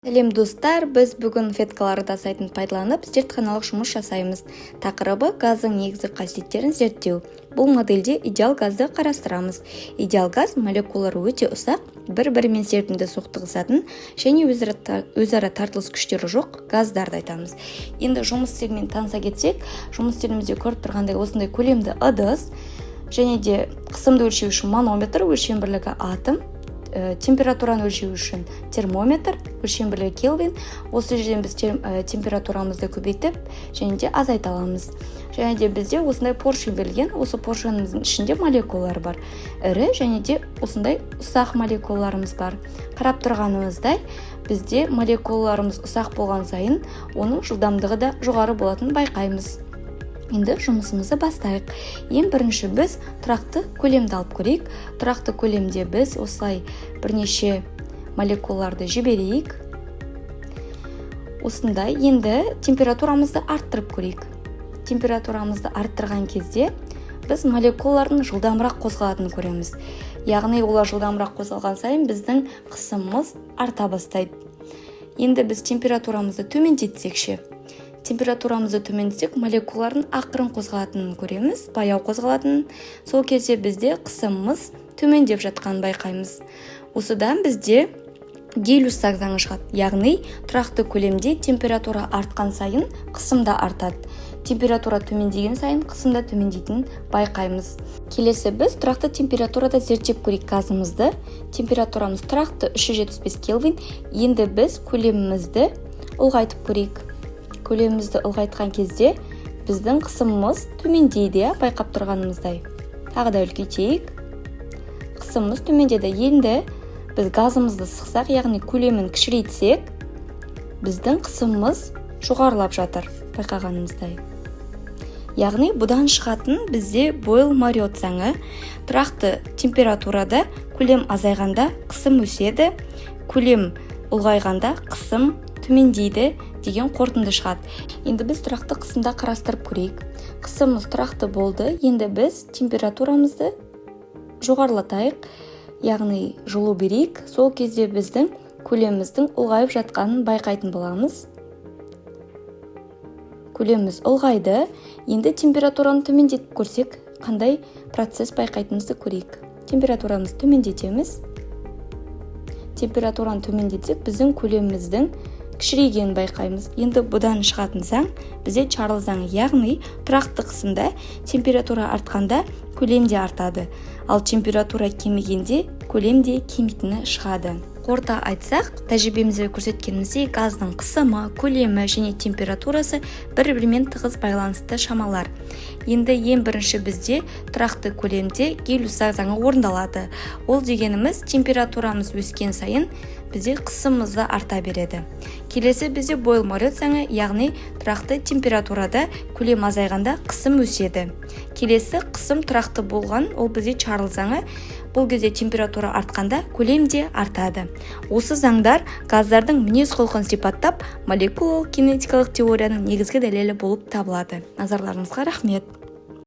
Сәлем достар, біз бүгін феткалар сайтын пайдаланып зертханалық жұмыс жасаймыз. Тақырыбы газдың негізгі қасиеттерін зерттеу. Бұл модельде идеал газды қарастырамыз. Идеал газ молекулалары өте ұсақ, бір-бірімен серпімді соқтығысатын және өзара тартылыс күштері жоқ газдарды айтамыз. Енді жұмыс істерімен таныса кетсек, жұмыс істерімізде көріп тұрғандай осындай көлемді ыдыс және де қысымды өлшеу үшін манометр, өлшем бірлігі атом, температураны өлшеу үшін термометр, өлшем бірлігі Кельвин. Осы жерден біз температурамызды көбейтіп және де азайта аламыз. Және де бізде осындай поршень берілген. Осы поршеньнің ішінде молекулалар бар. Ірі және де осындай ұсақ молекулаларымыз бар. Қарап тұрғанымыздай, бізде молекулаларымыз ұсақ болған сайын, оның жылдамдығы да жоғары болатынын байқаймыз. Енді жұмысымызды бастайық. Ең бірінші біз тұрақты көлемді алып көрейік. Тұрақты көлемде біз осылай бірнеше молекулаларды жіберейік. Осындай енді температурамызды арттырып көрейік. Температурамызды арттырған кезде біз молекулалардың жылдамырақ қозғалатынын көреміз. Яғни олар жылдамырақ қозғалған сайын біздің қысымымыз арта бастайды. Енді біз температурамызды төмендетсекші. Температурамызды төмендетсек, молекулалардың ақырын қозғалатынын көреміз, баяу қозғалатынын. Сол кезде бізде қысымымыз төмендеп жатқанын байқаймыз. Осыдан бізде Гелиус заңы шығады. Яғни тұрақты көлемде температура артқан сайын қысым да артады. Температура төмендеген сайын қысым да төмендейтінін байқаймыз. Келесі біз тұрақты температурада зерттеп көрейік газымызды. Температурамыз тұрақты 375 Кельвин. Енді біз көлемімізді ұлғайтып көрейік. Көлемімізді ұлғайтқан кезде біздің қысымымыз төмендейді, байқап тұрғанымыздай. Тағы да үлкейтейік. Қысымымыз төмендеді. Енді біз газымызды сықсақ, яғни көлемін кішірейтсек, біздің қысымымыз жоғарылап жатыр, байқағанымыздай. Яғни бұдан шығатын бізде Бойл-Мариот заңы. Тұрақты температурада көлем азайғанда қысым өседі, көлем ұлғайғанда қысым төмендейді деген қорытынды шығады. Енді біз тұрақты қысымда қарастырып көрейік. Қысымымыз тұрақты болды. Енді біз температурамызды жоғарылатайық, яғни жылу берейік. Сол кезде біздің көлеміміздің ұлғайып жатқанын байқайтын боламыз. Көлеміміз ұлғайды. Енді температураны төмендетіп көрсек, қандай процесс байқайтынымызды көрейік. Температурамызды төмендетеміз. Температураны төмендетсек, біздің көлеміміздің кішірейгенін байқаймыз. Енді бұдан шығатын заң бізде Чарльз заңы, яғни тұрақты қысымда температура артқанда көлем де артады, ал температура кемігенде көлем де кемитіні шығады. Қорыта айтсақ, тәжірибемізде көрсеткеніміздей газдың қысымы, көлемі және температурасы бір-бірімен тығыз байланысты шамалар. Енді ең бірінші бізде тұрақты көлемде Гелиус заңы орындалады. Ол дегеніміз температурамыз өскен сайын бізде қысымымыз да арта береді. Келесі бізде Бойл-Мариот заңы, яғни тұрақты температурада көлем азайғанда қысым өседі. Келесі қысым тұрақты болған, ол бізде Чарльз заңы. Бұл кезде температура артқанда көлем де артады. Осы заңдар газдардың мінез-құлқын сипаттап, молекулалық кинетикалық теорияның негізгі дәлелі болып табылады. Назарларыңызға рахмет.